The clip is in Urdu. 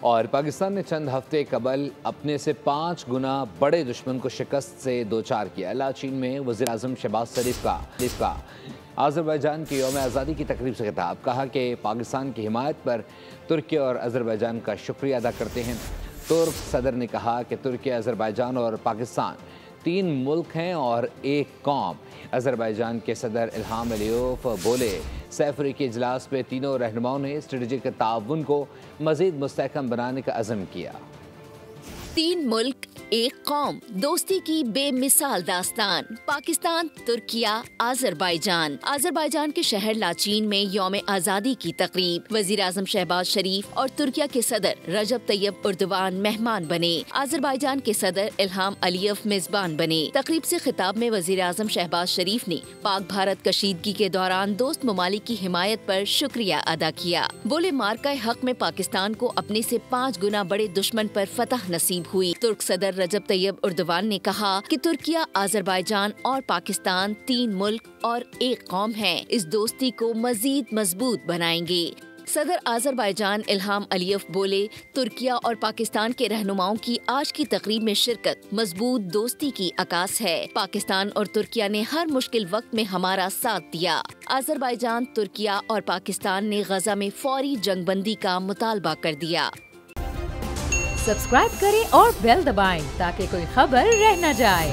اور پاکستان نے چند ہفتے قبل اپنے سے 5 گنا بڑے دشمن کو شکست سے دوچار کیا۔ لاچین میں وزیر اعظم شہباز شریف کا آذربائیجان کے یوم آزادی کی تقریب سے خطاب، کہا کہ پاکستان کی حمایت پر ترکی اور آذربائیجان کا شکریہ ادا کرتے ہیں۔ ترک صدر نے کہا کہ ترکی، آذربائیجان اور پاکستان 3 ملک ہیں اور ایک قوم۔ آذربائیجان کے صدر الہام علیوف بولے، سہ افریقی اجلاس میں تینوں رہنماؤں نے اسٹریٹجک تعاون کو مزید مستحکم بنانے کا عزم کیا۔ 3 ملک ایک قوم، دوستی کی بے مثال داستان۔ پاکستان، ترکیہ، آذربائیجان۔ آذربائیجان کے شہر لاچین میں یوم آزادی کی تقریب، وزیر اعظم شہباز شریف اور ترکیہ کے صدر رجب طیب اردوان مہمان بنے۔ آذربائیجان کے صدر الہام علیوف میزبان بنے۔ تقریب سے خطاب میں وزیر اعظم شہباز شریف نے پاک بھارت کشیدگی کے دوران دوست ممالک کی حمایت پر شکریہ ادا کیا۔ بولے، مارکہ حق میں پاکستان کو اپنے سے 5 گنا بڑے دشمن پر فتح نصیب ہوئی۔ ترک صدر رجب طیب اردوان نے کہا کہ ترکیہ، آذربائیجان اور پاکستان 3 ملک اور ایک قوم ہیں، اس دوستی کو مزید مضبوط بنائیں گے۔ صدر آذربائیجان الہام علیوف بولے، ترکیہ اور پاکستان کے رہنماؤں کی آج کی تقریب میں شرکت مضبوط دوستی کی عکاس ہے۔ پاکستان اور ترکیہ نے ہر مشکل وقت میں ہمارا ساتھ دیا۔ آذربائیجان، ترکیہ اور پاکستان نے غزہ میں فوری جنگ بندی کا مطالبہ کر دیا۔ سبسکرائب کریں اور بیل دبائیں تاکہ کوئی خبر رہ نہ جائے۔